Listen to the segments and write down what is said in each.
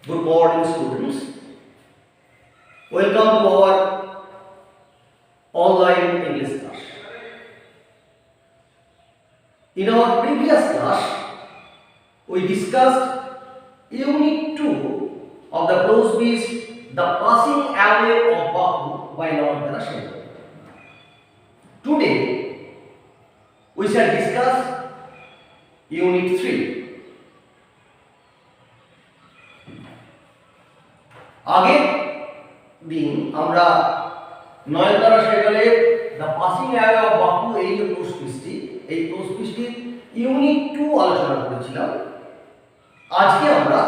Good morning, students. Welcome to our online English class. In our previous class, we discussed Unit 2 of the prose piece The Passing Away of Bapu by Lord Darashendra. Today, we shall discuss Unit 3. আগের দিন আমরা নয়নতারা সেকালের the passing away of বাপু এই যে pros পিসটির unit 2 আলোচনা করেছিলাম। আজকে আমরা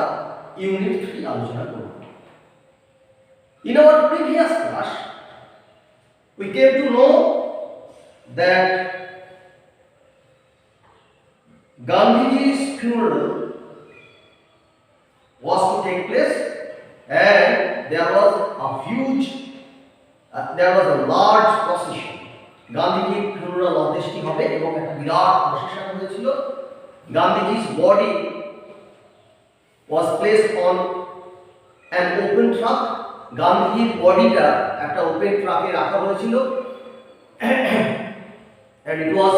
ইউনিট 3 আলোচনা করব। In our previous class, we came to know that Gandhiji's funeral was to take place, and there was a large procession. Gandhiji's funeral অন্ত্যেষ্টি হবে এবং একটা বিরাট প্রসেশন হয়েছিল। Gandhiji's body was placed on an open truck. গান্ধীজির বডিটা একটা open ট্রাকে রাখা হয়েছিল, and it was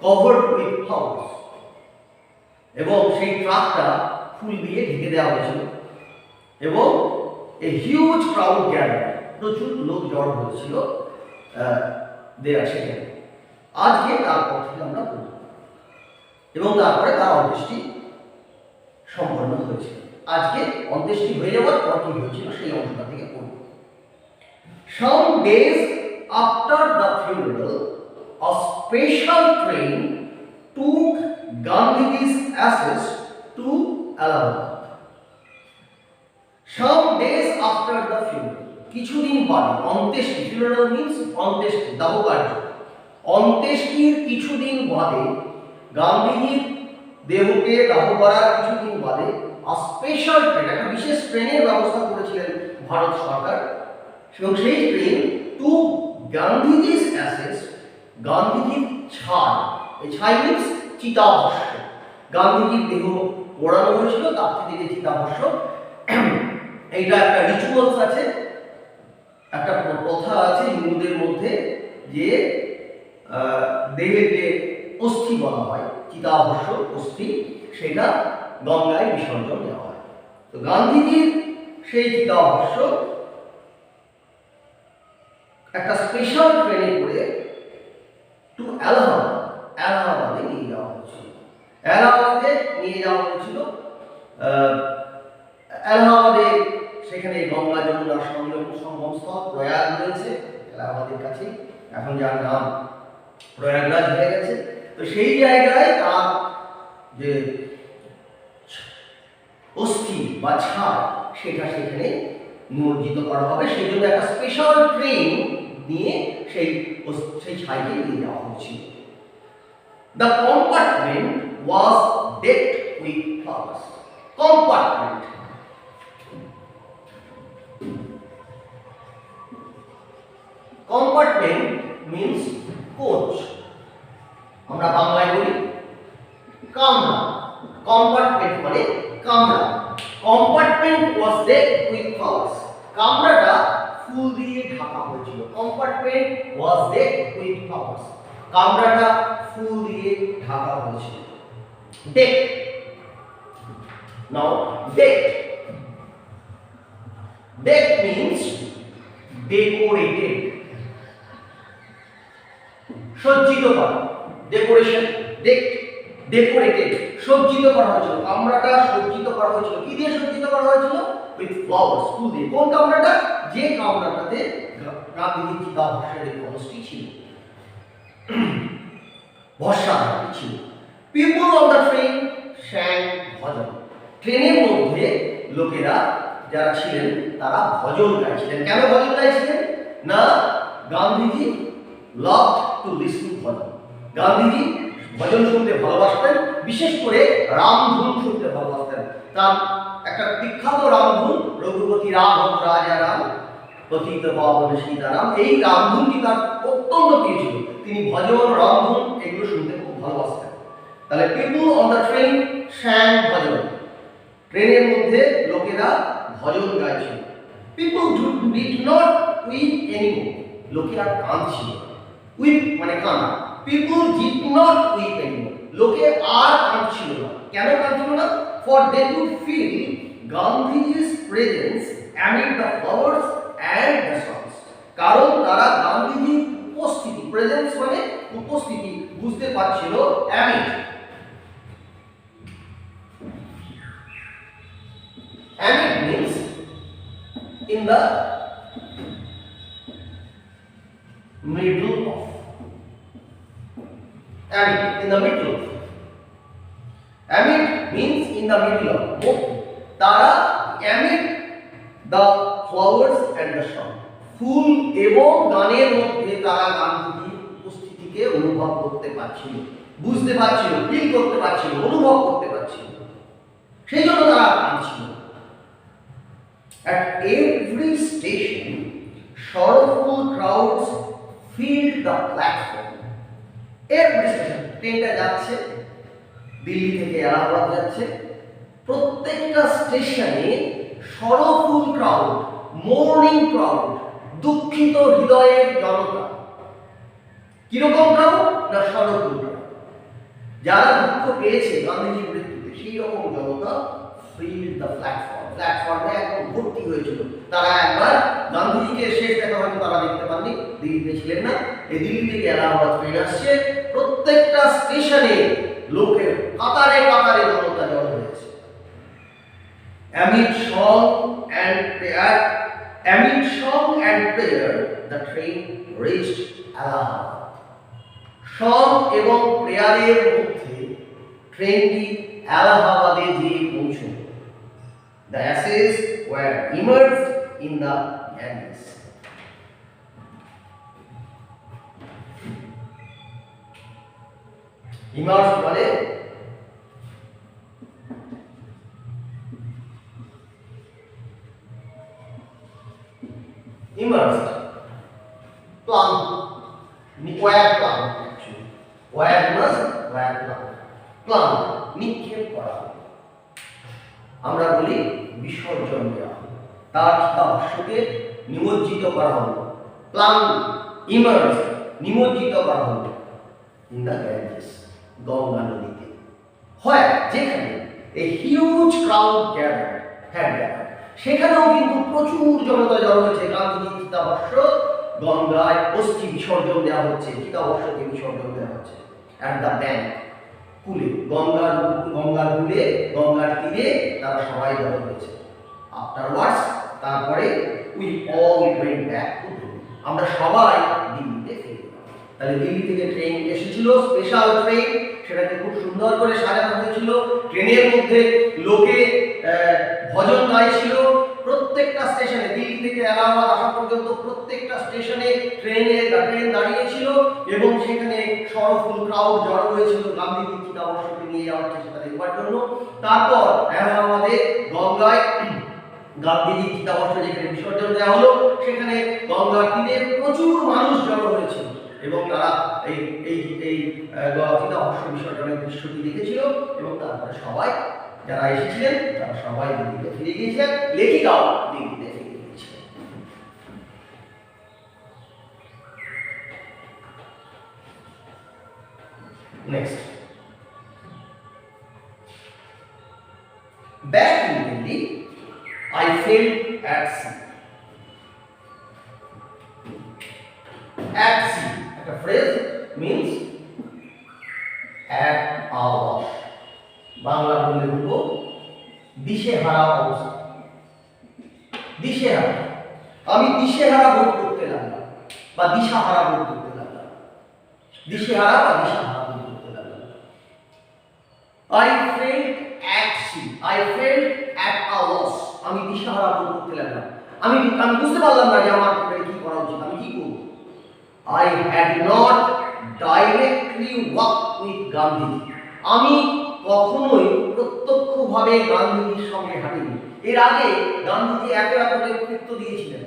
covered with flowers. এবং সেই ট্রাকটা ফুল দিয়ে ঢেকে দেওয়া হয়েছিল এবং a huge crowd gathered. প্রচুর লোক জড়ো হয়েছিল দেয়ার সেখানে। আজকে তারপর থেকে আমরা পড়ব এবং তারপরে তার অন্ত্যেষ্টি সম্পন্ন হয়েছিল। আজকে অন্ত্যেষ্টি হয়ে যাওয়ার পর কি হয়েছিল সেই অংশটা থেকে পড়ব। Some days after the funeral, a special train took Gandhiji's ashes to Allahabad. Some days after the funeral, কিছুদিন বাদে, অন্ত্যেষ্টি, funeral means অন্ত্যেষ্টি, দাহকার্য। অন্ত্যেষ্টির কিছুদিন বাদে, গান্ধীজির দেহকে দাহ করার কিছুদিন বাদে, a special train, একটা বিশেষ ট্রেনের ব্যবস্থা করেছিলেন ভারত সরকার, এবং সেই ট্রেন টু গান্ধীজি's ashes, গান্ধীজির ছাই, এই ছাই মিন্স চিতাভস্য, গান্ধীজির দেহ পোড়ানো হয়েছিল, তার থেকে যে চিতাভস্য, এইটা একটা রিচুয়ালস আছে, একটা প্রথা আছে হিন্দুদের মধ্যে, যে দেহের যে অস্থি বলা হয়, চিতাভস্য অস্থি, সেটা গঙ্গায় বিসর্জন দেওয়া হয়। তো গান্ধীজির সেই চিতাভস্য একটা স্পেশাল ট্রেনে করে টু এলাহাবাদে নিয়ে যাওয়া হয়েছিল। এলাহাবাদে সেখানে গঙ্গা যমুনার সঙ্গমস্থল প্রয়াগ রয়েছে এলাহাবাদের কাছে, এখন যার নাম প্রয়াগরাজ হয়ে গেছে। তো সেই জায়গায় তার যে অস্থি বা ছাড় সেটা সেখানে নিমজ্জিত করা হবে, সেই জন্য একটা স্পেশাল ট্রেন নিয়ে সেই ছাইকে নিয়ে যাওয়া হয়েছিল। The compartment was decked with flowers. Compartment means coach. আমরা বাংলায় বলি কামরা। কম্পার্টমেন্ট মানে কামরা। Compartment was decked with flowers. কামরাটা ফুল দিয়ে ঢাকা হয়েছিল। Compartment was decked with flowers. কামরাটা ফুল দিয়ে ঢাকা হয়েছিল। Deck. Now deck means decorated. সজ্জিত করা, ডেকোরেশন, ডেকোরেটেড, সজ্জিত করা হয়েছিল। কামরাটা সজ্জিত করা হয়েছিল। কি দিয়ে সজ্জিত করা হয়েছিল? উইথ ফ্লাওয়ার্স, ফুল দিয়ে। কোন কামরাটা? যে কামরাটাতে গান্ধীজির চিতাভস্যের অস্থি ছিল, ভস্মাদি ছিল। People on the train sang bhajan. ট্রেনের মধ্যে লোকেরা যারা ছিলেন তারা ভজন গাইছিলেন। কেন ভজন গাইছিলেন? না, Gandhiji loved to listen to ভজন। গান্ধীজি ভজন শুনতে ভালোবাসতেন, বিশেষ করে রামধুন শুনতে ভালোবাসতেন। তার একটা বিখ্যাত রামধুন, রঘুপতি রাঘব রাজা রাম পতিত পাবন সীতারাম, এই রামধুনটি তার অত্যন্ত প্রিয় ছিল। তিনি ভজন, রামধুন এগুলো শুনতে খুব ভালোবাসতেন। তাহলে people on the train sang bhajan. ট্রেনের মধ্যে লোকেরা লোকেরা ভজন গাইছিল। People did not weep anymore, লোকে আর কাঁদছিল না। উইপ মানে কাঁদা। People did not weep anymore, লোকে আর কাঁদছিল না। কেন কাঁদছিল না? For they could feel Gandhiji's presence amid the flowers and the songs, কারণ তারা গান্ধীজির উপস্থিতি, প্রেজেন্স মানে উপস্থিতি, বুঝতে পারছিল। amid means in the middle of, in the middle of, amid means in the middle of, তারা amid the flowers and the song, ফুল এবং গানের মধ্যে তারা গান্ধীজির উপস্থিতিকে অনুভব করতে পারছিল, বুঝতে পারছিল, ফিল করতে পারছিল, অনুভব করতে পারছিল। সেই জন্য তারা কাঁদছিল। At every station, sorrowful crowds filled the platform. Every station, ট্রেনটা যাচ্ছে, দিল্লি থেকে এলাহাবাদ যাচ্ছে, প্রত্যেকটা স্টেশনে sorrowful crowd, mourning crowd, দুঃখিত হৃদয়ের জনতা। কিরকম ক্রাউড? না sorrowful crowd, যারা দুঃখ পেয়েছে গান্ধীজির মৃত্যুতে, সেই রকম জনতা filled the platform, প্ল্যাটফর্মে একদম ভর্তি হয়েছিল। তারা একবার গান্ধীজিকে শেষ দেখা হয়তো তারা দেখতে পাননি, দিল্লিতে ছিলেন না। এই দিল্লি থেকে এলাহাবাদ ট্রেন আসছে, প্রত্যেকটা স্টেশনে লোকের কাতারে কাতারে জনতা জড়ো হয়েছে। Amid song and prayer, the train reached Allahabad. Song এবং প্রেয়ারের মধ্যে ট্রেনটি এলাহাবাদে গিয়ে পৌঁছল। The ashes were immersed in the Ganges. Immersed মানে immersed, plunged, were plunged actually, were immersed, were plunged, plunged, নিক্ষেপ করা। আমরা বলি বিসর্জন দেওয়া, তার চিতাভস্মকে নিমজ্জিত করা হলো। প্লাঙ্ক, ইমার্সড, নিমজ্জিত করা হলো ইন দ্য গ্যাঞ্জেস, গঙ্গা নদীতে। হয় যেখানে এ হিউজ ক্রাউড গ্যাদার্ড, সেখানেও কিন্তু প্রচুর জনতা জড়ো হয়েছে। গান্ধীজির চিতাভস্ম গঙ্গায় অস্থি বিসর্জন দেওয়া হচ্ছে, চিতাভস্মকে বিসর্জন দেওয়া হচ্ছে। অ্যাট দ্য ব্যাঙ্ক, কুলে, গঙ্গার কুলে, গঙ্গার তীরে তারা সবাই জড়ো হয়েছে। আফটারওয়ার্ডস, তারপরে we all went back to Delhi, আমরা সবাই দিল্লিতে ফিরে গেলাম। তাহলে দিল্লি থেকে ট্রেন এসেছিল, স্পেশাল ট্রেন, সেটাকে খুব সুন্দর করে সাজানো হয়েছিল। ট্রেনের মধ্যে লোকে ভজন গাইছিল। প্রত্যেকটা স্টেশনে, দিল্লি থেকে এলাহাবাদ আসা পর্যন্ত প্রত্যেকটা স্টেশনে ট্রেন দাঁড়িয়েছিল এবং সেখানে সরফুল ক্রাউড জড়ো হয়েছিল গান্ধীজির চিতাভস্মকে নিয়ে যাওয়ার চেষ্টা দেখবার জন্য। তারপর এলাহাবাদে গঙ্গায় গান্ধীজির চিতাভস্ম যেখানে বিসর্জন দেওয়া হলো, সেখানে গঙ্গার তীরে প্রচুর মানুষ জড়ো হয়েছিল এবং তারা এই চিতাভস্ম বিসর্জনের দৃশ্যটি দেখেছিল এবং তারপরে সবাই যারা এসেছিলেন তারা সবাই দিল্লিতে ফিরে গিয়েছিলেন। লেখিকাও দিল্লিতে ফিরে গিয়েছিলেন। Next, back in Delhi, I felt at sea. At sea, a phrase means at a loss. Bangla বললে বলবো দিশেহারা অবস্থা। দিশেহারা, আমি দিশেহারা বোধ করতে লাগলাম বা দিশাহারা বোধ করতে লাগলাম। দিশেহারা বা দিশাহারা বোধ করতে লাগলাম। I felt at sea, I felt at a loss, আমি দিশাহারা বোধ করতে লাগলাম। আমি বুঝতে পারলাম না যে আমার কি করা উচিত, আমি কি করব। I had not directly walked with Gandhi, আমি কখনোই প্রত্যক্ষভাবে গান্ধীজির সঙ্গে হাঁটিনি। এর আগে গান্ধীজি এত নেতৃত্ব দিয়েছিলেন,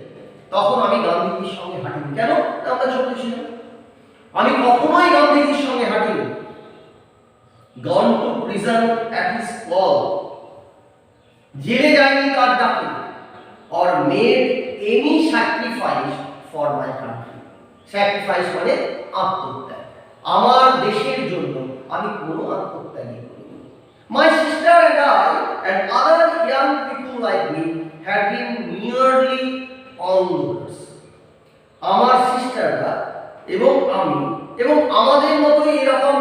তখন আমি গান্ধীজির সঙ্গে হাঁটিনি। কেন? আমরা ছোট ছিলাম। আমি কখনোই গান্ধীজির সঙ্গে হাঁটিনি। Gone to prison at his call, জেলে যায়নি তার ডাকে, or made any sacrifice for my country. Sacrifice মানে আত্মত্যাগ। আমার দেশের জন্য আমি কোনো আত্মত্যাগই করিনি। My sister and I and other young people like me had been merely onlookers. আমার সিস্টাররা এবং আমি এবং আমাদের মতোই এরকম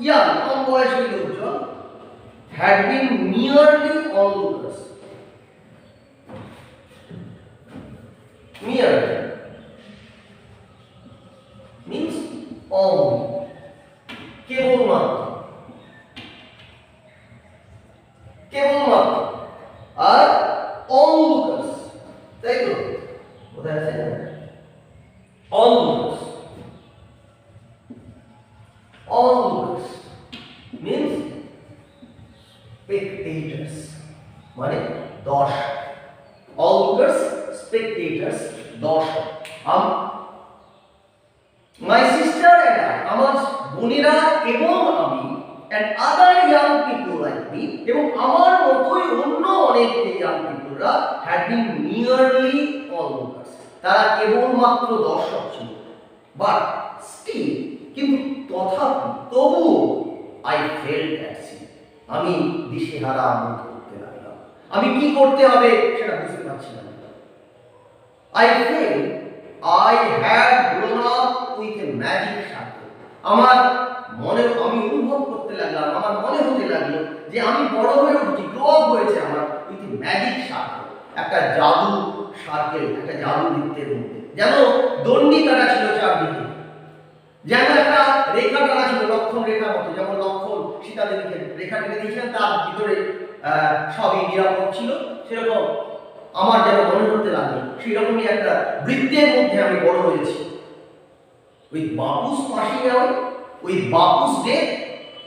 ইয়াং কম বয়সী লোকজন had been merely onlookers. Mere means only, কেবলমাত্র, কেবলমাত্র, আর onlookers, তাই তো কোথায় আছে না onlookers, onlookers means spectators মানে দর্শক, onlookers spectators দর্শক। My sister and I, আমার বোনেরা এবং আমি, and other young people like me, এবং আমার মতোই অন্য অনেক young peopleরা had been merely onlookers. তারা কেবলমাত্র দর্শক ছিল। But still, কিন্তু তথাপি তবুও I felt at sea. আমি দিশেহারা বোধ করতে লাগলাম। আমি কি করতে হবে সেটা বুঝতে পারছিলাম না। I felt I had grown up with a magic circle. আমার মনে আমি অনুভব করতে লাগলাম, আমার মনে হতে লাগলো যে আমি বড় হয়ে উঠছি, গ্রো আপ হয়েছে আমার উইথ এ ম্যাজিক সার্কেল, একটা জাদু সার্কেল, একটা জাদু বৃত্তের মধ্যে। যেন দণ্ডি কাটা ছিল চারদিকে, যেন একটা রেখা টানা ছিল লক্ষণ রেখার মতো, যেমন লক্ষণ সীতা দেবীকে রেখা টেনে দিয়েছিলেন, তার ভিতরে সবই নিরাপদ ছিল, সেরকম আমার যেন মনে হতে লাগলো সেরকমই একটা বৃত্তের মধ্যে আমি বড় হয়েছি। With Bapu's passing away, with Bapu's death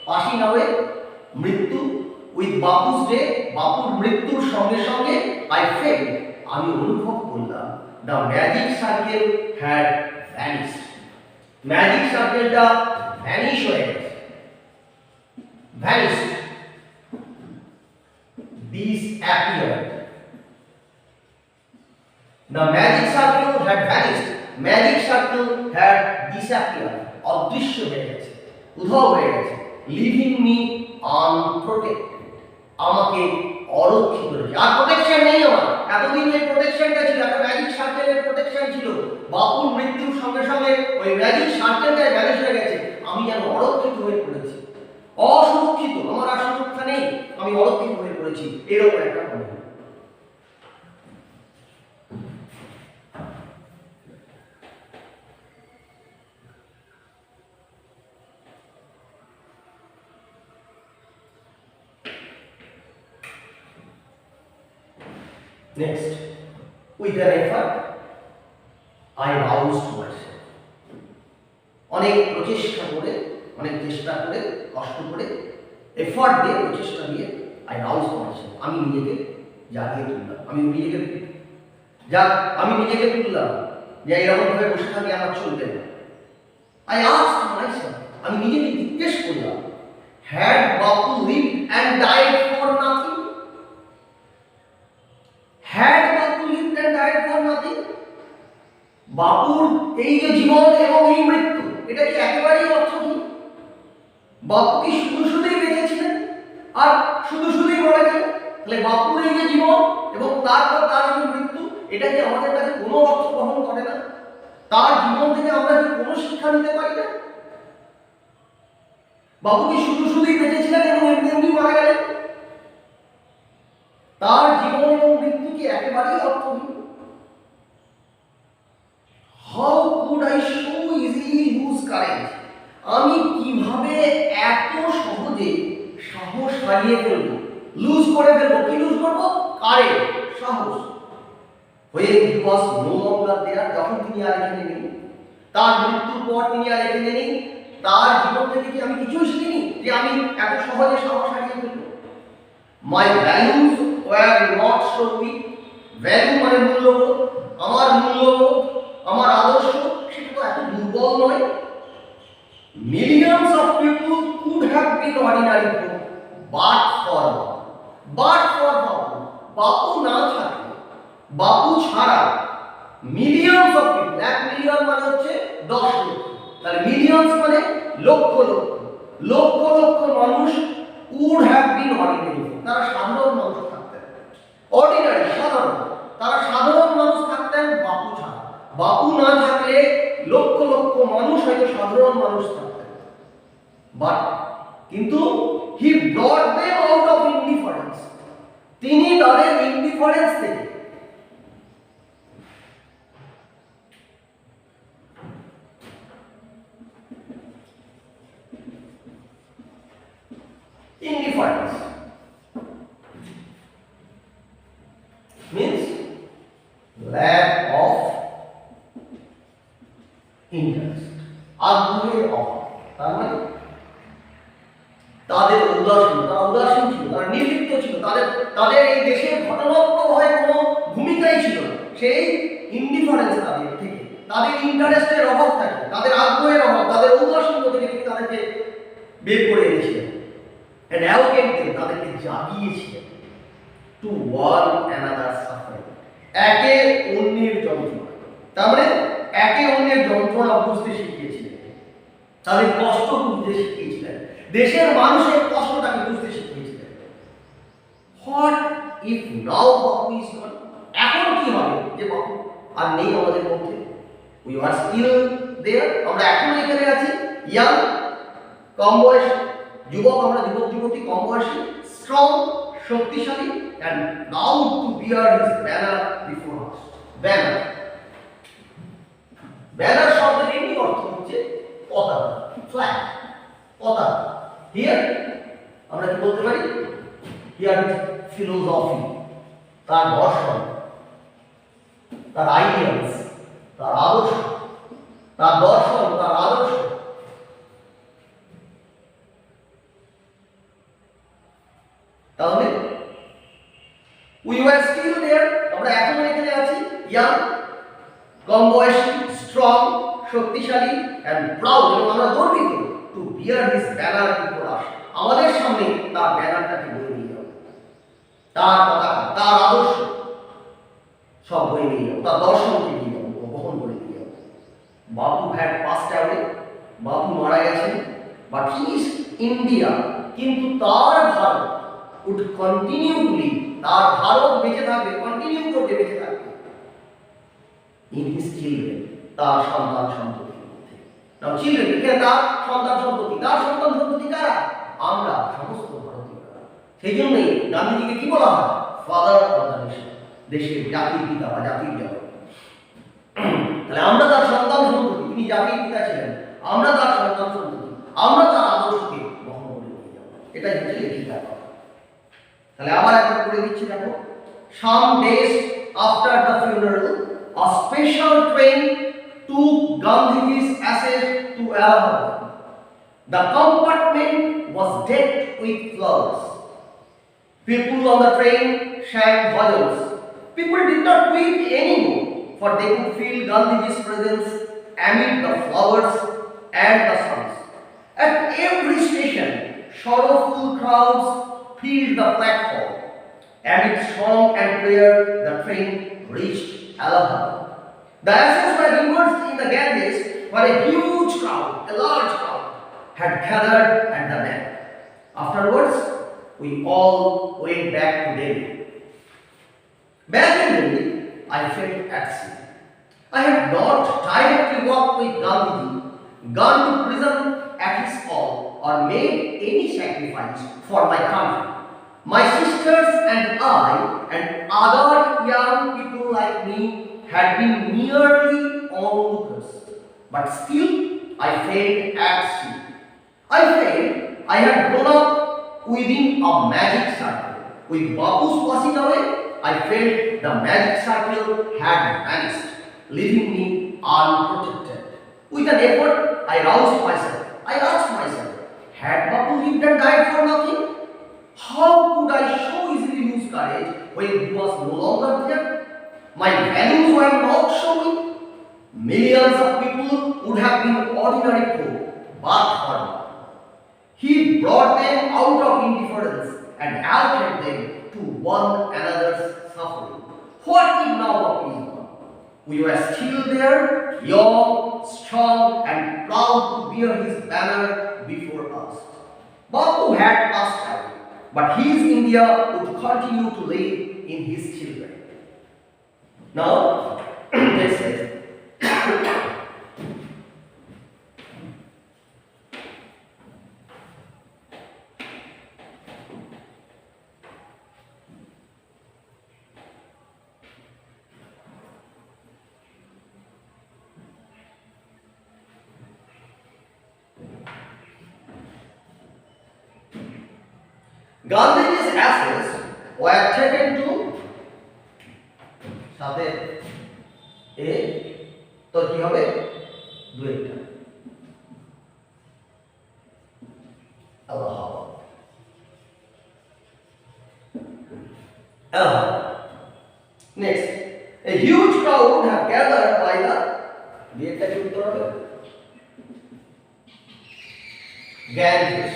passing away, মৃত্যু, উইথ বাপুস ডেথ, বাপুর মৃত্যুর সঙ্গে সঙ্গে I felt, আমি অনুভব করলাম, the magic circle had vanished. Magic সার্কেলটা ভ্যানিশ হয়ে গেছে, vanished, disappeared. The magic circle had vanished. Magic circle had disappeared. অদৃশ্য হয়ে গেছে, উধাও হয়ে গেছে। Leaving me unprotected. আমাকে অরক্ষিত রেখে। আর প্রোটেকশন নেই আমার। এতদিন এই প্রোটেকশনটা ছিল, একটা ম্যাজিক সার্কেলের প্রোটেকশন ছিল। বাপুর মৃত্যুর সঙ্গে সঙ্গে ওই ম্যাজিক সার্কেলটাই ভ্যানিশ হয়ে গেছে। আমি যেন অরক্ষিত হয়ে পড়েছি, অসুরক্ষিত, আমার আর সুরক্ষা নেই, আমি অরক্ষিত হয়ে পড়েছি, এরকম একটা মনে হয়। Next, with an effort, I roused myself. অনেক প্রচেষ্টা করে, অনেক চেষ্টা করে, কষ্ট করে, এফর্ট দিয়ে, প্রচেষ্টা দিয়ে I roused myself. আমি নিজেকে জাগিয়ে তুললাম, আমি নিজেকে তুললাম যে এরকম ভাবে বসে থাকি আমার চলবে না। I asked myself, আমি নিজেকে জিজ্ঞেস করলাম, had Bapu lived and died for nothing? Had Bapu lived and died for nothing? বাপুর এই যে জীবন এবং এই মৃত্যু, এটা কি একেবারেই অর্থহীন? বাপু কি শুধুই বেঁচেছিলেন আর শুধুই মরে গেলেন? তাহলে বাপুর এই যে জীবন এবং তারপর তার যে মৃত্যু, এটা কি আমাদের কাছে কোনো অর্থ বহন করে না? তার জীবন থেকে আমরা কি কোনো শিক্ষা নিতে পারি না? বাপু কি শুধুই বেঁচেছিলেন এবং এমনি মারা গেলেন? তার জীবন এবং মৃত্যু কি একেবারেই অর্থহীন? How could I so easily lose courage? আমি কিভাবে এত সহজে সাহস হারিয়ে ফেলবো, লুজ করে ফেলবো? কি লুজ করবো? কারেজ, সাহস। When he was no longer there, যখন তিনি আর এখানে নেই, তার মৃত্যুর পর তিনি আর এখানে নেই, তার জীবন থেকে কি আমি কিছুই শিখিনি যে আমি এত সহজে সাহস হারিয়ে ফেলবো? My values were not so weak. Value মানে মূল্যবোধ, আমার মূল্যবোধ, আমার আদর্শ, সেটা তো এত দুর্বল নয়। Millions of people could have been ordinary poor, but for Bapu, বাপু না থাকলে, বাপু ছাড়া মিলিয়নস অফ পিপল, 1 মিলিয়ন মানে হচ্ছে 10 লক্ষ, তাহলে মিলিয়নস মানে লক্ষ লক্ষ লক্ষ লক্ষ মানুষ would have been ordinary, তারা সাধারণ মানুষ থাকতেন। অর্ডিনারি সাধারণ, তারা সাধারণ মানুষ থাকতেন বাপু ছাড়া। বাপু না থাকলে লক্ষ লক্ষ মানুষ হয়তো সাধারণ মানুষ থাকতেন, বাট কিন্তু he brought them out of indifference, তিনি তাদের ইনডিফারেন্স থেকে indifference means lack of interest, আগ্রহের অভাব, তার মানে তাদের উদাসীন ছিল, তারা নির্লিপ্ত ছিল, তাদের এই দেশের ঘটনাপ্রবাহে কোনো ভূমিকাই ছিল না। সেই ইনডিফারেন্স তাদের থেকে, তাদের ইন্টারেস্টের অভাব থাকে, তাদের আগ্রহের অভাব, তাদের উদাসীনতা থেকে তাদেরকে বের করে এনেছিলেন। And awakened them, তাদেরকে জাগিয়েছিলেন। To one another suffering, একে অন্যের যন্ত্রণা, তার মানে একে অন্যের যন্ত্রণা বুঝতে শিখিয়েছিলেন, তাদের কষ্ট বুঝতে শিখিয়েছিলেন, দেশের মানুষের কষ্টটাকে বুঝতে শিখিয়েছিলেন। What if now Bapu is gone? এখন কি হবে যে বাপু আর নেই আমাদের মধ্যে? We are still there, আমরা এখনো এখানে আছি, ইয়াং কম বয়স যুবক, আমরা যুবক যুবতী কম বয়সী, স্ট্রং শক্তিশালী, and proud to bear his banner before us. Banner, banner শব্দের এমনি অর্থ হচ্ছে পতাকা, ফ্ল্যাগ, পতাকা। হিয়ার আমরা কি বলতে পারি? হিয়ার ফিলোসফি, তার দর্শন, তার আইডিয়ালস, তার আদর্শ, তার দর্শন, তার আদর্শ। তাহলে we were still there, আমরা এখনো এখানে আছি, ইয়াং কম বয়সী, স্ট্রং শক্তিশালী, and proud, এবং আমরা গর্বিত to bear his banner before us, আমাদের সামনে তার ব্যানারটাকে বয়ে নিয়ে যাও, তার পতাকা, তার আদর্শ সব বয়ে নিয়ে যাও, তার দর্শনকে নিয়ে যাও, বহন করে নিয়ে যাও। বাপু had passed away, বাপু মারা গেছেন, but he is India, কিন্তু তার Bharat would continue to live, তার ভারত বেঁচে থাকবে, কন্টিনিউ করতে বেঁচে থাকবে in his children, তার সন্তান সন্ততির মধ্যে। নাও চিলড্রেন, এখানে তার সন্তান সন্ততি, তার সন্তান সন্ততি কারা? আমরা সমস্ত ভারতীয়রা। সেই জন্যই গান্ধীজিকে কি বলা হয়? ফাদার অফ দ্য নেশন, দেশের জাতির পিতা বা জাতির জনক। তাহলে আমরা তার সন্তান সন্ততি, তিনি জাতির পিতা ছিলেন, আমরা তার সন্তান সন্ততি, আমরা তার আদর্শকে বহন করে নিয়ে যাব, এটাই হচ্ছে লিখিত ব্যাপার। তাহলে আবার একবার করে দিচ্ছি, দেখো। Some days after the funeral, a special train took Gandhiji's ashes to Allahabad. The compartment was decked with flowers. People on the train sang bhajans. People did not weep anymore, for they could feel Gandhiji's presence amid the flowers and the songs. At every station, sorrowful crowds filled the platform. Amid song and prayer, the train reached Allahabad. The ashes were immersed in the Ganges, where a huge crowd, a large crowd, had gathered at the bank. Afterwards, we all went back to Delhi. Back in Delhi, I felt at sea. I had not directly walked with Gandhiji, gone to prison at his call, or made any sacrifice for my country. My sisters and I and other young people like me had been merely onlookers, but still I felt at sea. I felt I had grown up within a magic circle. With Bapu's passing away, I felt the magic circle had vanished, leaving me unprotected. With an effort, I roused myself. I asked myself, had Bapu lived and died for nothing? How could I so easily lose courage when he was no longer there? My values were not showing. Millions of people would have been ordinary poor, but for me. He brought them out of indifference and awakened them to one another's We were still there, young, strong, and proud to bear his banner before us. Bapu had passed away, but his India would continue to live in his children. Now, let's say, Gandhiji's ashes were taken to সাথে এ তো কি হবে দুইটা Next, a huge crowd would have gathered by the বিয়েটা কি উত্তর হবে Ganges,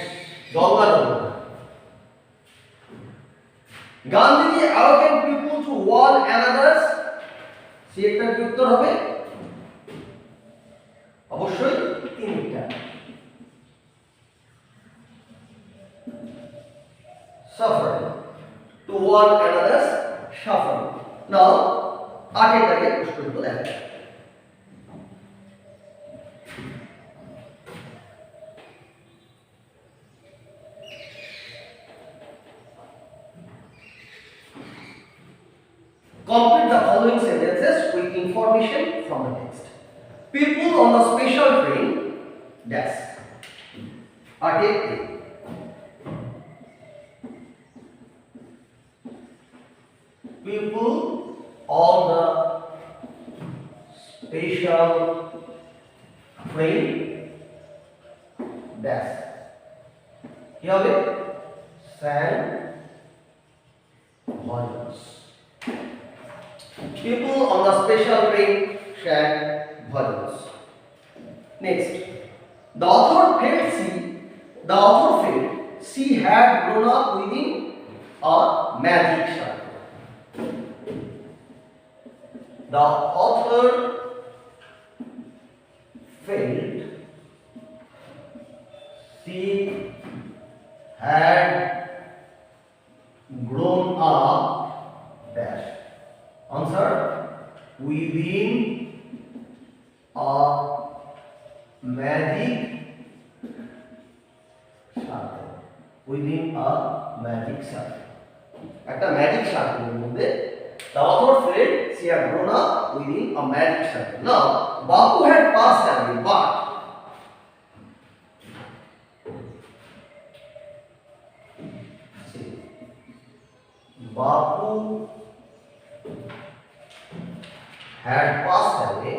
Ganga নদী Gandhiji awakened people to warn another's সে একটা কি উত্তর হবে অবশ্যই তিনটা suffering to warn another's suffering. Now আগেটাকে প্রশ্নগুলো দেখা Complete the following sentences with information from the text. People on the special train dash are taken. People on the special train dash. কি হবে? San volumes. People on the special train shared volumes. Next, the author felt she had grown up within a magic circle. The author felt she had grown up dash. Answer, within a magic circle. Within a magic circle. একটা magic সার্কেলের মধ্যে the author felt she had grown up within a magic circle. Now, Bapu had passed away, but Bapu had passed away,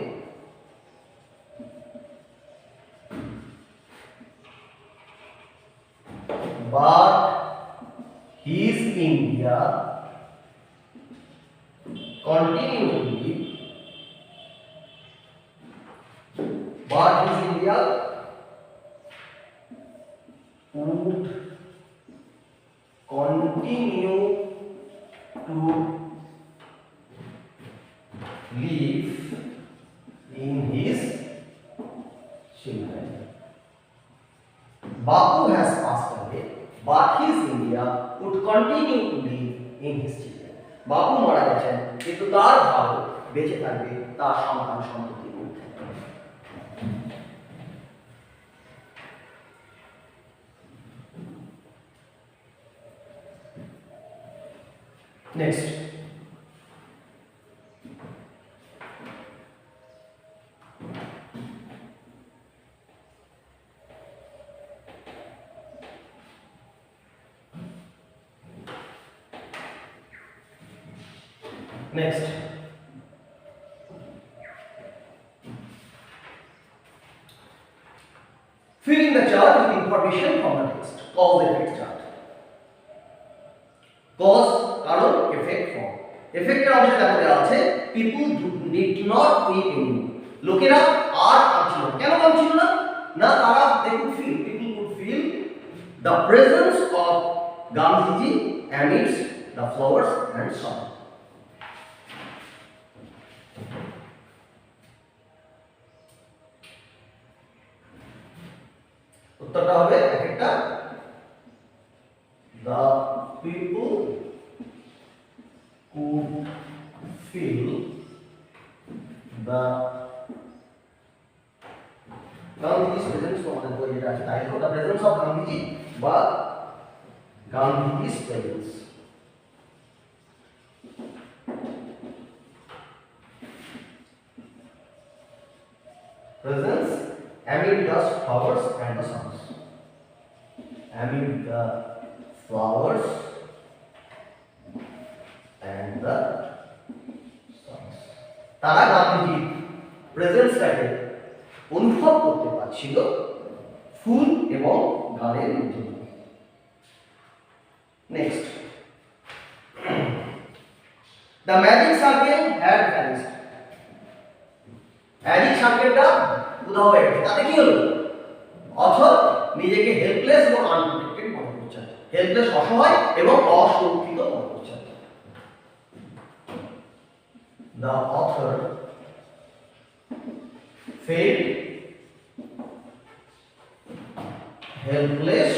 but his India continued to live. But his India would continue to live in his children. Bapu has passed away, but his India would continue to live in his children. Bapu মারা গেছেন কিন্তু তার ভারত বেঁচে থাকবে তার সন্তান সন্ততির মধ্যে। Next, Next, fill in the chart with information from the text. Cause effect chart. Cause কারণ effect form. Effect এর অংশে দেখা দেওয়া আছে people did not weep anymore. লোকেরা আর কাঁদছিল না। কেন কাঁদছিল না? না তারা people could feel the presence of Gandhiji amidst the flowers and song. উত্তরটা হবে একটা the people who feel the Gandhi's presence আমাদের বই যেটা আছে তাই তো the presence of Gandhiji বা Gandhi's presence amid the flowers and the songs amid the flowers and the songs তারা গান্ধীজির প্রেজেন্সটাকে অনুভব করতে পারছিল ফুল এবং গানের মধ্যে next the magic circle had vanished magic সার্কেলটা উধাও হয়ে গেছে তাতে কি হলো অথর নিজেকে হেল্পলেস এবং আনপ্রোটেক্টেড মনে করছেন হেল্পলেস অসহায় এবং অসুরক্ষিত মনে করছেন the author felt helpless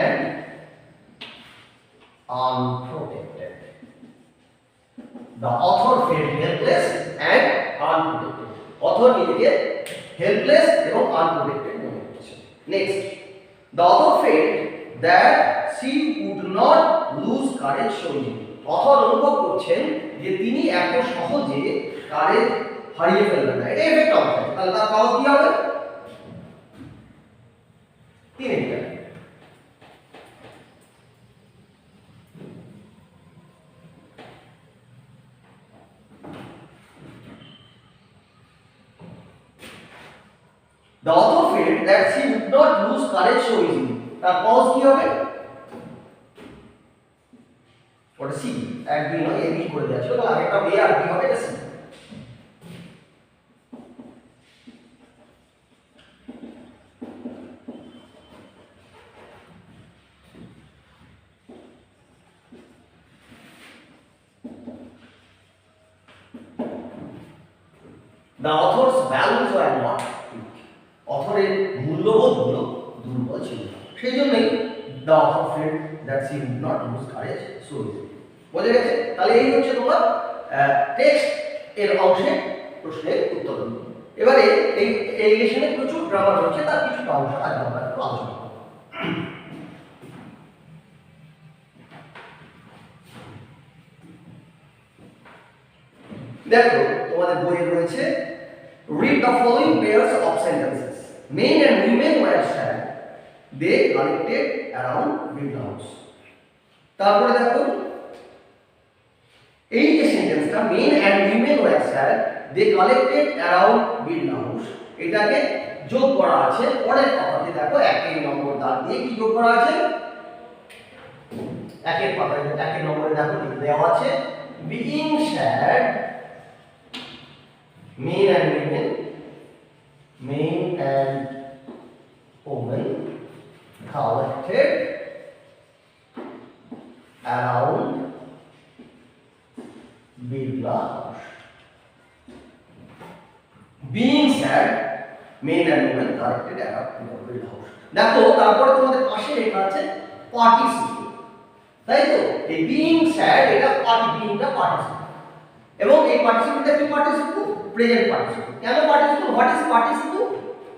and unprotected the author felt helpless and unprotected author নিজেকে helpless এবং unprotected মনে করছে next the author felt that she would not lose courage so easily author অনুভব করছেন যে তিনি এত সহজে কারেজ হারিয়ে ফেলবেন না এটা এফেক্ট অংশ তাহলে তার কাজ কি হবে তিনটা The author felt that she would not lose courage so easily. তার কজ কি হবে? ওটা সি এক দুই নয় এ বি করে দেওয়া ছিল তাহলে আরেকটা এ আর বি হবে এটা C The author's values were not weak. অথরের মূল্যবোধগুলো দুর্বল ছিল সেই জন্যই the author felt that she would not lose courage so easily. বোঝা গেছে তাহলে এই হচ্ছে তোমার টেক্সট এর অংশে প্রশ্নের উত্তর এবারে এই লেসনে প্রচুর গ্রামার রয়েছে তার কিছুটা অংশ আজ আমরা একটু আলোচনা করব দেখো তোমাদের বইয়ে রয়েছে read the following pairs of sentences men and women were sad they collected around big house তারপরে দেখো এই যে সেন্টেন্সটা men and women were sad they collected around big house এটাকে যোগ করা আছে পরের কথাতে দেখো একই নম্বর দাগ দিয়ে কি যোগ করা আছে একের পাতায় একের নম্বরে দেখো লিখে দেওয়া আছে being sad men and women collected around Birla house. Being sad, men and women collected around Birla house. দেখো তারপরে তোমাদের পাশে লেখা আছে পার্টিসিপল তাই তো এই being sad এটা beingটা পার্টিসিপল এবং এই পার্টিসিপলটা কি পার্টিসিপল প্রেজেন্ট পার্টিসিপল কেন participle what is participle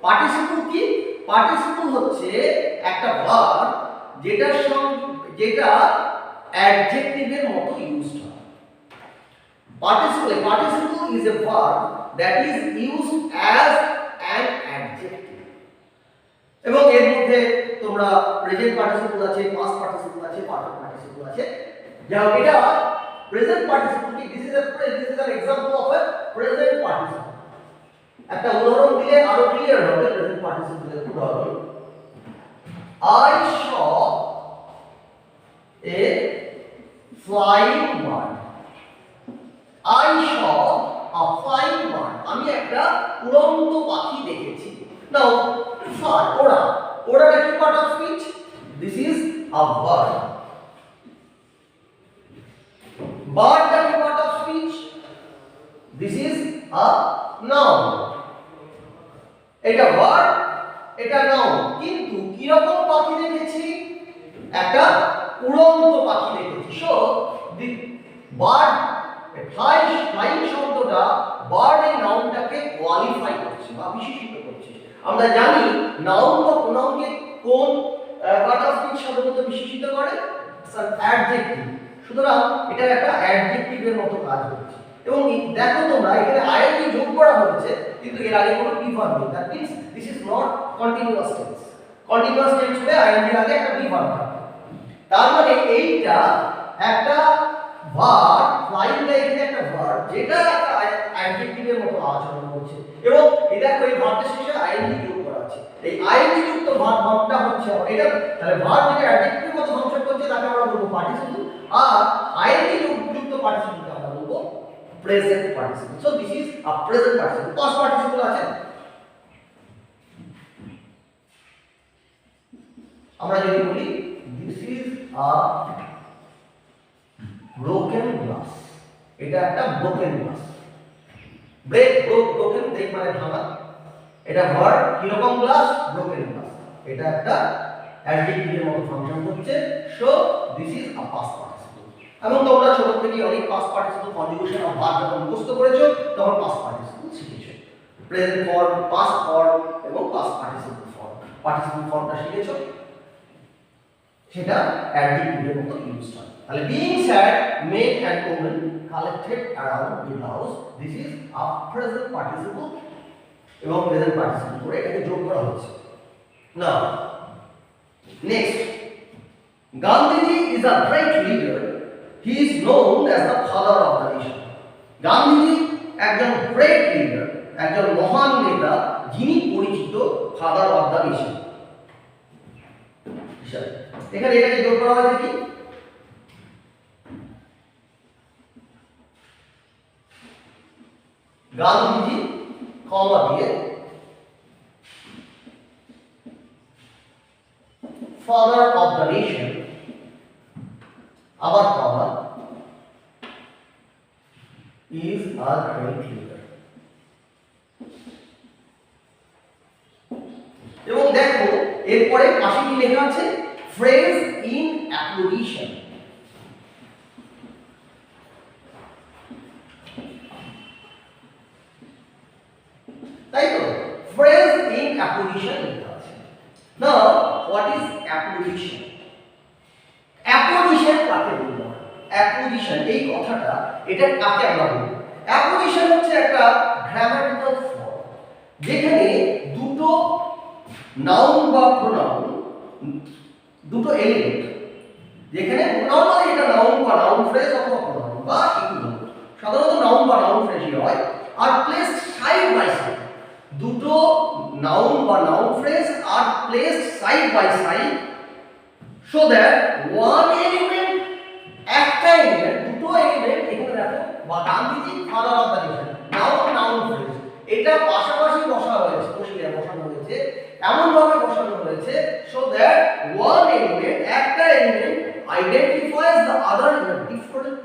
participle কি পার্টিসিপল হচ্ছে একটা ভার্ব যেটা অ্যাডজেক্টিভের মতো ইউজড হয় participle is a verb that is used as an adjective এবং এর মধ্যে তোমরা প্রেজেন্ট পার্টিসিপল আছে পাস্ট পার্টিসিপল আছে পারফেক্ট পার্টিসিপল আছে যাও এটা প্রেজেন্ট পার্টিসিপল কি this is an example of a present participle একটা উদাহরণ দিলে আরো ক্লিয়ার হবে প্রেজেন্ট পার্টিসিপলের উদাহরণ I saw a flying bird I saw a flying bird আমি একটা উড়ন্ত পাখি দেখেছি নাও fly ওড়াটা কি part of speech this is a verb birdটা কি part of speech this is a noun এটা verb এটা নাও, কিন্তু কি রকম পাখি দেখেছি? একটা উড়ন্ত পাখি দেখেছি। সো দি বার্ড, ফ্লাইং শব্দটা বার্ড এই নাউনটাকে কোয়ালিফাই করছে বা বিশেষিত করছে। আমরা জানি নাউন বা প্রোনাউনকে কোন পার্ট অফ স্পিচ সাধারণত বিশেষিত করে? অ্যাডজেক্টিভ। সুতরাং এটা একটা অ্যাডজেক্টিভের মতো কাজ করছে। এবং দেখো তোমরা এখানে আইএনজি যোগ করা হয়েছে, কিন্তু এর আগে কোনো প্রিভার্ব নেই। That means this is not continuous tense. Continuous tense হলে আইএনজি এর আগে একটা প্রিভার্ব থাকে। তার মানে এইটা একটা ভার্ব, ফ্লাইংটা এখানে একটা ভার্ব যেটা একটা অ্যাডজেক্টিভের মতো আচরণ করছে। এবং এই দেখো এই ভার্বটার শেষে আইএনজি যোগ করা আছে। এই আইএনজি যুক্ত ভার্বটা হচ্ছে এটা, তাহলে ভার্ব যেটা অ্যাডজেক্টিভের মতো ফাংশন করছে তাকে আমরা বলবো পার্টিসিপল, আর আইএনজি যুক্ত পার্টিসিপলকে আমরা বলবো present participle. So this is a present participle. Past participle আছে, আমরা যদি বলি this is a broken glass, এটা একটা ব্রোকেন গ্লাস। ব্রোকেন ব্রেক মানে ভাঙা। এটা ভার্ব, কি রকম গ্লাস? Broken glass. এটা একটা অ্যাডজেক্টিভের মতো ফাংশন করছে। So this is a past participle. এবং তোমরা ছোট থেকে অনেক past participle conjugation of verb যখন মুখস্থ করেছো তখন পাস্ট পার্টিসিপল শিখেছো। প্রেজেন্ট ফর্ম, পাস্ট ফর্ম এবং পাস্ট পার্টিসিপল ফর্ম। পার্টিসিপল ফর্মটা শিখেছো, সেটা অ্যাডজেক্টিভের মতো ইউজ হয়। তাহলে being sad, made and women collected around the house, this is a present participle এবং প্রেজেন্ট পার্টিসিপল করে এটাকে যোগ করা হচ্ছে। নাও next, Gandhiji is a great leader, he is known as the father of the nation. Gandhiji একজন great leader, একজন মহান নেতা, যিনি পরিচিত ফাদার অফ দ্য নেশন। এখানে এটাকে যোগ করা হয়েছে কি? গান্ধীজি কমা দিয়ে ফাদার অফ দ্য নেশন, আবার কমা, ইজ আ গ্রেট লিডার। এবং দেখো এরপরে পাশে কি লেখা আছে? Phrase in application. তাই তো, ফ্রেজ ইন অ্যাপ্লিকেশন লেখা আছে। Now what is application? Application কাকে বলবো? অ্যাপ্লিকেশন এই কথাটা, এটা কাকে আমরা বলবো? অ্যাপ্লিকেশন হচ্ছে একটা গ্রামাটিক্যাল ফর্ম যেখানে দুটো নাউন বা প্রোনাউন, দুটো এলিমেন্ট, যেখানে নরমালি এটা নাউন বা নাউন ফ্রেজ অথবা প্রোনাউন বা ইকুইভ্যালেন্ট, সাধারণত নাউন বা নাউন ফ্রেজই হয়, are placed side by side. দুটো নাউন বা noun phrase are placed side by side, so that one element, একটা এলিমেন্ট, দুটো এলিমেন্ট, এখানে দেখো বা Gandhiji father of the nation, noun noun phrase, এটা পাশাপাশি বসানো হয়েছে, এমন ভাবে বসানো হয়েছে সো দ্যাট ওয়ান এলিমেন্ট, একটা element identifies the other in a different,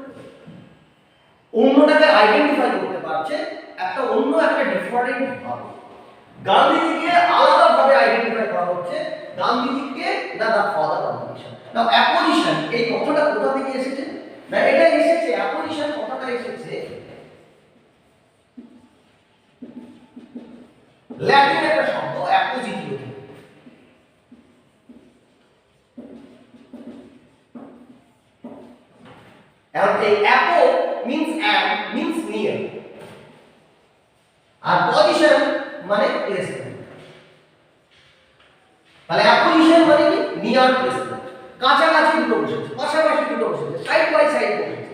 অন্যটাকে identify করতে পারছে একটা অন্য একটা ডিফারেন্ট ভাবে। গান্ধীজিকে আলাদা ভাবে আইডেন্টিফাই করা হচ্ছে, গান্ধীজিকে না the father of the nation. Now apposition এই কথাটা কোথা থেকে এসেছে? না এটা এসেছে, অ্যাপোজিশন কথাটা এসেছে ল্যাটিন একটা শব্দ অ্যাপোজিটিও থেকে। And a apo means and means near, আর position মানে placement। তাহলে অ্যাপোজিশন মানে কি? নিয়ার প্লেসমেন্ট, কাছাকাছি দুটো বসেছে, পাশাপাশি দুটো বসেছে, সাইড বাই সাইড বসেছে।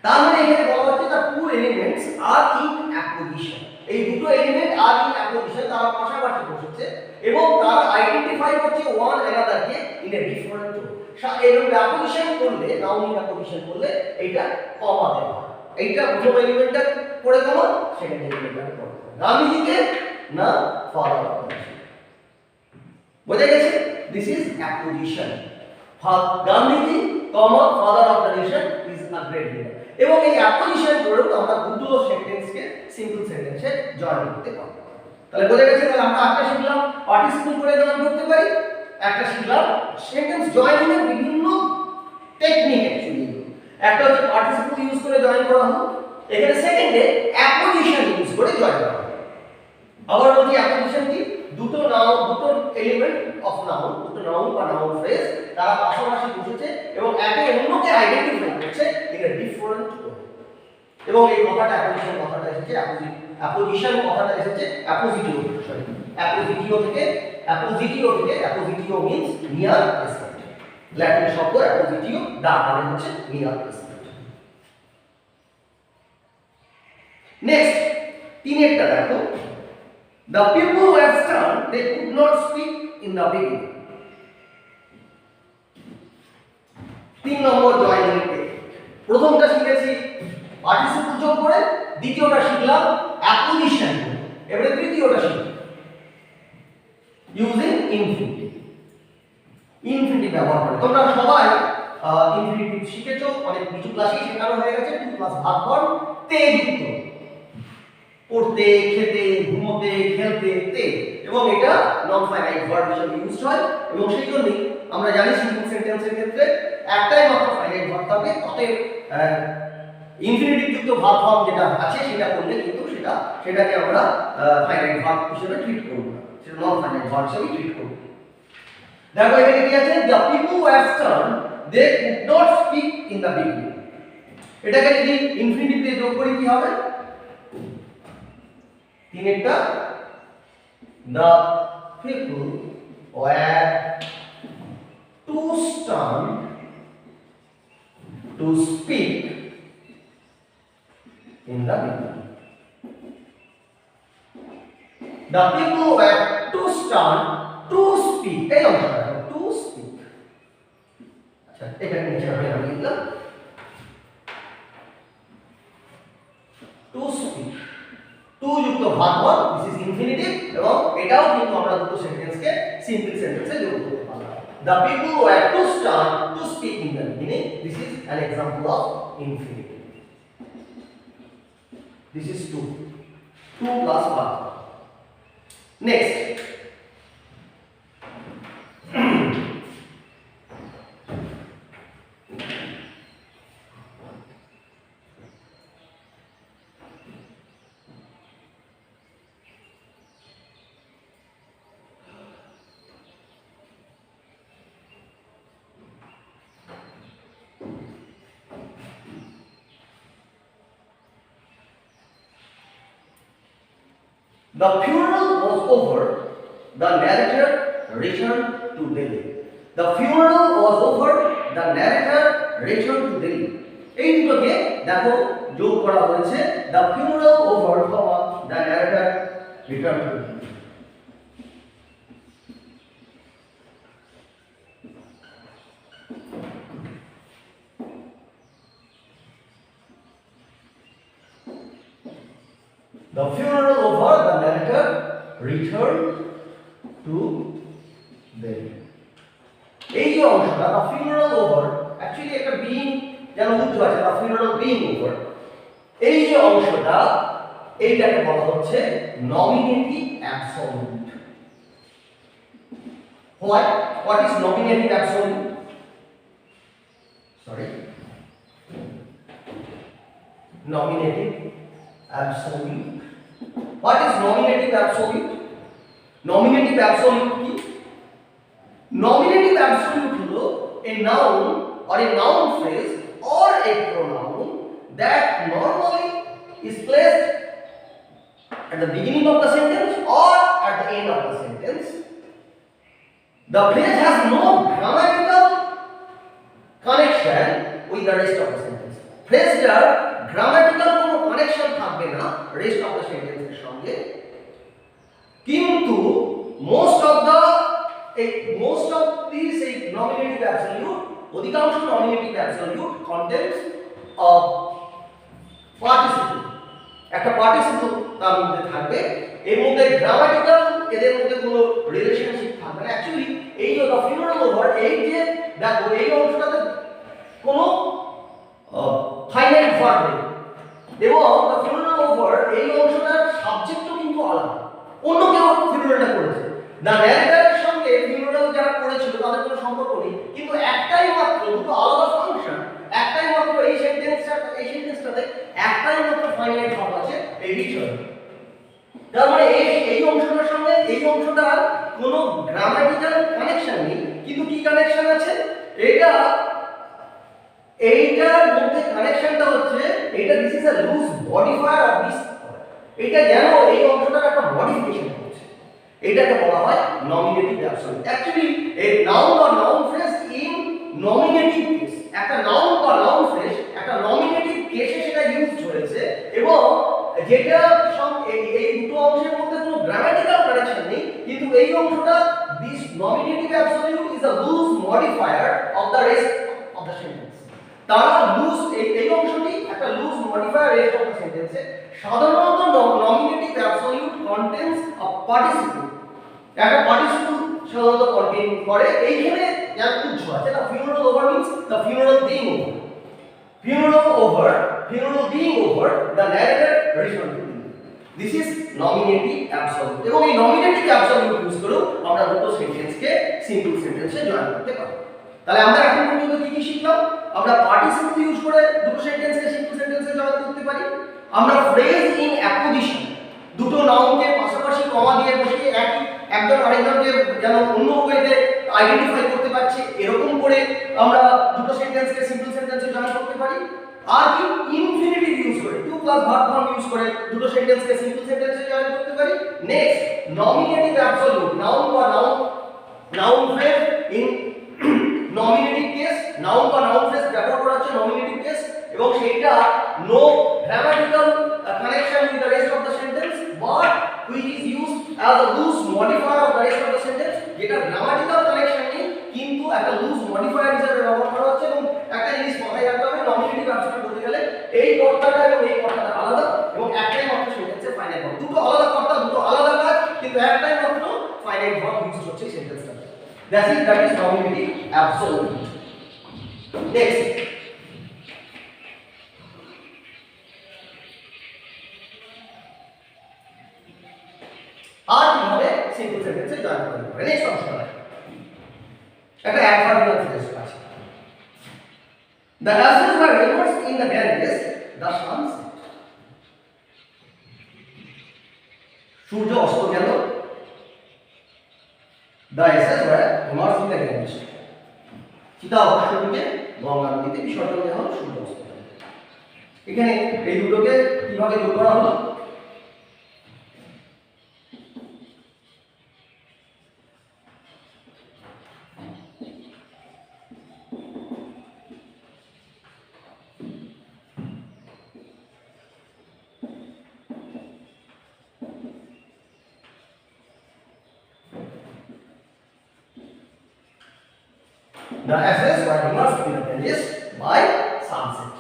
তার মানে এখানে বলা হচ্ছে the two elements are in apposition, এই দুটো এলিমেন্ট আর ইন অ্যাপোজিশন, তারা পাশাপাশি বসেছে এবং তারা আইডেন্টিফাই করছে ওয়ান অ্যানাদারকে ইন এ ডিফারেন্ট ওয়ে। এরকম অ্যাপোজিশন করলে, নাউন অ্যাপোজিশন করলে এইটা কমা দেওয়া হয়, এইটা প্রথম এলিমেন্টটা পড়ে কমা, সেকেন্ড এলিমেন্টটা পড়ে কমা। গান্ধীজিকে না ফাদার অফ দ্য নেশন, বোঝা গেছে? This is apposition. Gandhiji comma father of the nation is a great leader. এবং এই অ্যাপোজিশন করেও আমরা দুটো সেন্টেন্সকে সিম্পল সেন্টেন্সে জয়েন করতে পারবো। তাহলে বোঝা গেছে। তাহলে আমরা একটা শিখলাম পার্টিসিপল করে জয়েন করতে পারি, একটা শিখলাম সেন্টেন্স জয়েনিং এর বিভিন্ন টেকনিক। অ্যাকচুয়ালি একটা হচ্ছে পার্টিসিপল ইউজ করে জয়েন করা হলো, এখানে সেকেন্ডে অ্যাপোজিশন ইউজ করে জয়েন করা হলো। আবার বলি অ্যাপোজিশন কি, দুটো এলিমেন্ট অফ নাউন, দুটো নাউন বা নাউন ফ্রেজ তারা পাশাপাশি বসেছে এবং একে অন্যকে আইডেন্টিফাই করছে ইন আ ডিফারেন্ট ওয়ে। এবং এই কথাটা অ্যাপোজিশন কথাটা এসেছে অ্যাপোজিশন কথাটা এসেছে অ্যাপোজিটিও থেকে অ্যাপোজিটিও মিন্স নিয়ার রেসপেক্ট, ল্যাটিন শব্দ অ্যাপোজিটিও, যার মানে হচ্ছে নিয়ার রেসপেক্ট। নেক্সট তিনেরটা দেখো, the people who have turned they could not speak in the beginning। 3 নম্বর জয়েনিং এ প্রথমটা শিখেছি পার্টিসিপল যোগ করে, দ্বিতীয়টা শিখলাম অ্যাপোজিশন, এবারে তৃতীয়টা শিখব ইউজিং ইনফিনিটিভ ব্যবহার করে। তোমরা সবাই ইনফিনিটিভ শিখেছো, অনেক কিছু ক্লাসে শেখানো হয়ে গেছে। 2 প্লাস ভার্ব তে যুক্ত, পড়তে, খেতে, ঘুমোতে, খেলতে, তে, এবং এটা নন ফাইনাইট ভার্ব হিসেবে ইউজ হয়। এবং সেই জন্যই আমরা জানি সিম্পল সেন্টেন্সের ক্ষেত্রে একটাই মাত্র ফাইনাইট ভার্ব থাকে, অতএব ইনফিনিটিভ যুক্ত ভার্ব ফর্ম যেটা আছে সেটা করলে কিন্তু সেটাকে আমরা ফাইনাইট ভার্ব হিসেবে ট্রিট করব না, সেটা নন ফাইনাইট ভার্ব হিসেবে ট্রিট করব। দেখো এখানে কি আছে, the people who have turned they could not speak in the beginning। এটাকে যদি ইনফিনিটিভ দিয়ে যোগ করি কি হবে, তিনেরটা the people were too stunned to speak in the beginning। The people were too stunned to speak, এই অংশটা to speak। আচ্ছা এখানে নিচে আমি লিখলাম to speak, টু যুক্ত ভার্ব, দিস ইজ ইনফিনিটিভ, এবং এটাও কিন্তু আমরা দুটো সেন্টেন্সকে সিম্পল সেন্টেন্সে যোগ করতে পারলাম। The people were too stunned to speak in the beginning, this is an example of infinitive। This is 2 plus verb। Next the funeral was over, the narrator returned to Delhi। The funeral was over, the narrator returned to Delhi। এই দুটোকে দেখো যোগ করা হয়েছে, the funeral over, the narrator returned to Delhi। The funeral over, the narrator returned to Delhi। এই যে অংশটা the funeral over, actually একটা being যেন উচ্চ আছে, the funeral being over, এই যে অংশটা এইটাকে বলা হচ্ছে nominative absolute। What is nominative absolute? Nominative absolute। What is nominative absolute? Nominative absolute কি? Nominative absolute হলো a noun or a noun phrase or a pronoun that normally is placed at the beginning of the sentence or at the end of the sentence। The phrase has no grammatical connection with the rest of the sentence। Phraseটার grammatical কোনো connection থাকবে না rest of the সেন্টেন্সের সঙ্গে, কিন্তু most of this এই nominative absolute, অধিকাংশ nominative absolute contents of participle, একটা পার্টিসিপল তার মধ্যে থাকবে, এর মধ্যে গ্রামাটিক্যাল এদের মধ্যে কোনো রিলেশনশিপ থাকবে না। অ্যাকচুয়ালি এই যে দ্য ফিউনারাল ওভার, এই যে দেখো এই অংশটাতে কোনো ফাইনাইট ভার্ব নেই, এবং দ্য ফিউনারাল ওভার এই অংশটার সাবজেক্টও কিন্তু আলাদা, অন্য কেউ ফিউনারালটা করেছে। না ন্যারেটরের সঙ্গে ফিউনারাল যারা করেছিল তাদের কোনো সম্পর্ক নেই, কিন্তু একটাই মাত্র, দুটো আলাদা ফাংশন, একটাই মাত্র এই সেন্টেন্সটাতে একটাই মাত্র ফাইনাইট ভার্ব আছে, এই বিষয়। তার মানে এই অংশটার সঙ্গে এই অংশটার কোনো গ্রামাটিক্যাল কানেকশন নেই, কিন্তু কি কানেকশন আছে? এইটার মধ্যে কানেকশনটা হচ্ছে এটা this is a loose modifier of this. এটা যেন এই অংশটার একটা মডিফিকেশন হচ্ছে, এটাকে বলা হয় নমিনেটিভ অ্যাবসলিউট। অ্যাকচুয়ালি এই নাউন বা noun phrase in nominative case, একটা নাউন বা নাউন ফ্রেজ একটা নমিনেটিভ কেসে সেটা ইউজ হয়েছে, এবং যেটা এই দুটো অংশের মধ্যে কোনো গ্রামাটিক্যাল কানেকশন নেই, কিন্তু এই অংশটা this nominative absolute is a loose modifier of the rest of the sentence. তারা লুজ এই অংশটি একটা loose modifier rest of the সেন্টেন্সে। সাধারণত nominative absolute contains a participle, একটা পার্টিসিপল সাধারণত কন্টেইন করে। এইখানে যার উৎস আছে, the funeral over means the funeral being over, funeral being over, the narrator returned to me. This is nominative absolute, এবং এই nominative absolute ইউজ করেও আমরা দুটো সেন্টেন্সকে সিম্পল সেন্টেন্সে জয়েন করতে পারি। তাহলে আমরা এখন পর্যন্ত কি কি শিখলাম? আমরা পার্টিসিপল ইউজ করে দুটো সেন্টেন্সকে সিম্পল সেন্টেন্সে জয়েন করতে পারি। আমরা ফ্রেজ ইন অ্যাপোজিশন, দুটো নাউনকে পাশাপাশি কমা দিয়ে বসিয়ে একজন আরেকজনকে যেন অন্য ওয়েতে আইডেন্টিফাই করতে পারছে, এরকম করে আমরা দুটো সেন্টেন্সকে সিম্পল সেন্টেন্সে জয়েন করতে পারি। আর কি ইনফিনিটিভ ইউজ করে, to plus verb form use করে দুটো সেন্টেন্সকে সিম্পল সেন্টেন্সে জয়েন করতে পারি। নেক্সট, নমিনেটিভ অ্যাবসলিউট, নাউন বা noun phrase in nominative case, noun বা নাউন ফ্রেজ ব্যবহার করা হচ্ছে নমিনেটিভ কেস, এবং সেইটা no grammatical connection with the rest of the sentence, but which is used as a loose modifier of the rest of the sentence, যেটা grammatical connection নেই কিন্তু একটা লুজ মডিফায়ার হিসেবে ব্যবহার করা হচ্ছে। এবং একটা জিনিস মাথায় রাখতে হবে, নমিনেটিভ অ্যাবসলিউট বলতে গেলে এই কর্তাটা এবং এই কর্তাটা আলাদা, এবং একটাই মাত্র সেন্টেন্সে ফাইনাইট ভার্ব, দুটো আলাদা কর্তা, দুটো আলাদা কাজ, কিন্তু একটাই মাত্র ফাইনাইট ভার্ব ইউজ হচ্ছে সেন্টেন্সটা। that is nominative absolute. Next, আর কিভাবে সিম্পল সেন্টেন্সে জয়েন করতে হবে। নেক্সট অপশন একটা অ্যাডভার্বিয়াল ফ্রেজ আছে, the ashes were immersed in the Ganges, the sun set. সূর্য অস্ত গেল, the ashes were immersed in the Ganges, চিতা অবশ্যটিকে গঙ্গা নদীতে বিসর্জন দেওয়া হলো, সূর্য অস্ত গেল। এখানে এই দুটোকে কিভাবে যোগ করা হলো? The ashes were immersed in the Ganges by sunset.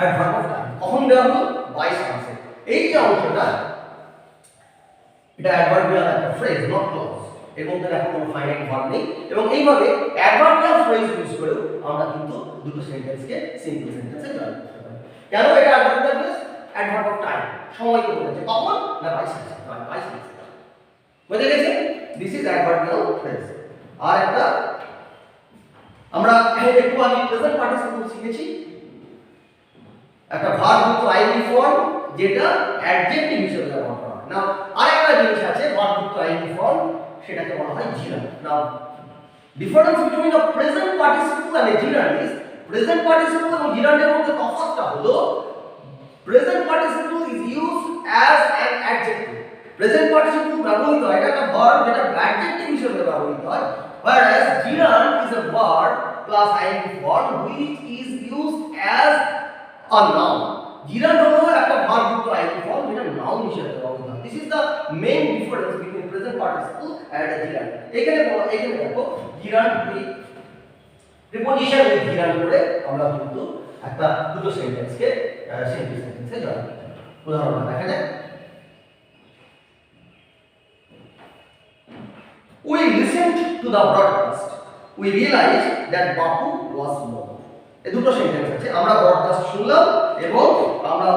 Adverb of time. কখন দেওয়া হলো? By sunset. এই যে অংশটা, এটা অ্যাডভার্বিয়াল একটা ফ্রেজ, নট ক্লজ। এর মধ্যে এখন কোনো ফাইনাইট ভার্ব নেই, এবং এইভাবে অ্যাডভার্বিয়াল ফ্রেজ ইউজ করেও আমরা কিন্তু দুটো সেন্টেন্সকে সিম্পল সেন্টেন্সে জয়েন করতে পারি। কেন এটা adverbial phrase? Adverb of time, সময়কে বোঝাচ্ছে। কখন? না বাই সানসেট, বাই সানসেট। বুঝে গেছে? This is adverbial phrase. আর একটা আমরা একটু আগে প্রেজেন্ট পার্টিসিপল শিখেছি, একটা ভার্ব যুক্ত আইএনজি ফর্ম যেটা অ্যাডজেক্টিভ হিসেবে ব্যবহার করা হয়। নাও আরেকটা জিনিস আছে ভার্ব যুক্ত আইএনজি ফর্ম, সেটাকে বলা হয় gerund. Now difference between a present participle and a gerund is, present participle এবং জিরান্ডের মধ্যে তফাৎটা হলো present participle is used as an adjective. Present participle ব্যবহৃত হয়, এটা একটা ভার্ব যেটা অ্যাডজেক্টিভ হিসেবে ব্যবহৃত হয়, whereas gerund is a verb plus ing form which is used as a noun. Gerund হলো একটা verb যুক্ত ing form যেটা noun হিসেবে ব্যবহৃত হয়। This is the main difference between present participle and a gerund. এখানে দেখো gerund with preposition with gerund করে আমরা কিন্তু একটা দুটো সেন্টেন্সকে সিম্পল সেন্টেন্সে জয়েন করতে পারি। উদাহরণ দেখা যায়, we listened to the broadcast, we realized that Bapu was murdered. এই দুটো সেন্টেন্স আছে, আমরা ব্রডকাস্ট শুনলাম এবং আমরা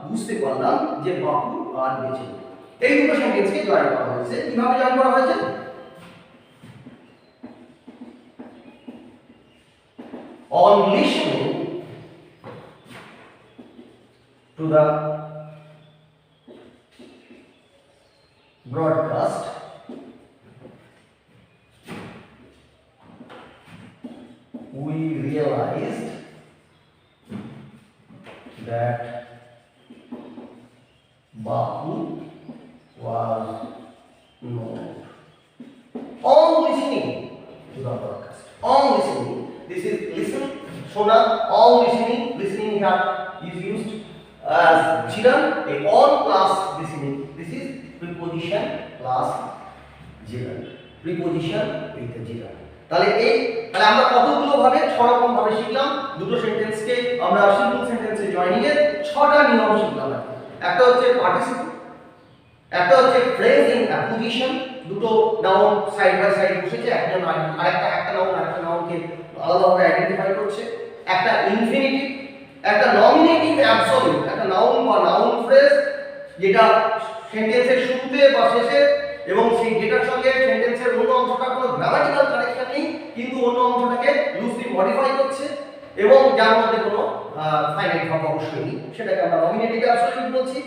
বুঝতে পারলাম যে বাপু আর বেঁচে নেই। এই দুটো সেন্টেন্সকে জয়েন করা হয়েছে। কিভাবে জয়েন করা হয়েছে? On listening to the broadcast, we realized that Bapu was not. On listening to the broadcast. On listening. This is listen, Shona. On listening. Listening here is used as Jiran. A on plus listening. This is preposition plus Jiran. Preposition with the Jiran. তাহলে আমরা কতগুলো ভাবে 6 রকম ভাবে শিখলাম। দুটো সেন্টেন্সকে আমরা simple সেন্টেন্সে জয়েনিং এর 6টা নিয়ম শিখলাম। একটা হচ্ছে পার্টিসিপল, একটা হচ্ছে ফ্রেজ ইন অ্যাপোজিশন, দুটো নাউন সাইড বাই সাইড বসেছে, একটা নাউন আরেকটা নাউনকে আলাদাভাবে আইডেন্টিফাই করছে, একটা ইনফিনিটিভ, একটা নমিনেটিভ অ্যাবসলিউট, একটা নাউন বা নাউন ফ্রেজ যেটা সেন্টেন্সের শুরুতে বা শেষে এবং সেই যেটার সঙ্গে সেন্টেন্সের অন্য অংশটা কোনো গ্রামাটিক্যাল কানেকশন নেই কিন্তু অন্য অংশটাকে লুজলি মডিফাই করছে এবং যার মধ্যে কোনো ফাইনাইট ভাব অবশ্যই নেই, সেটাকে আমরা নমিনেটিভ অ্যাবসলিউট বলছি।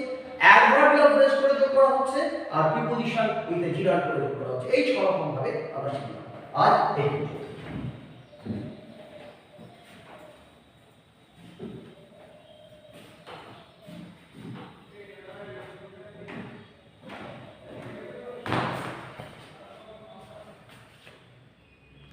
অ্যাডভার্বিয়াল ফ্রেজ করে যোগ করা হচ্ছে আর প্রিপোজিশন উইথ এ জিরান করে যোগ করা হচ্ছে। এই 6 রকম ভাবে আমরা শিখলাম। আজ এই পর্যন্ত।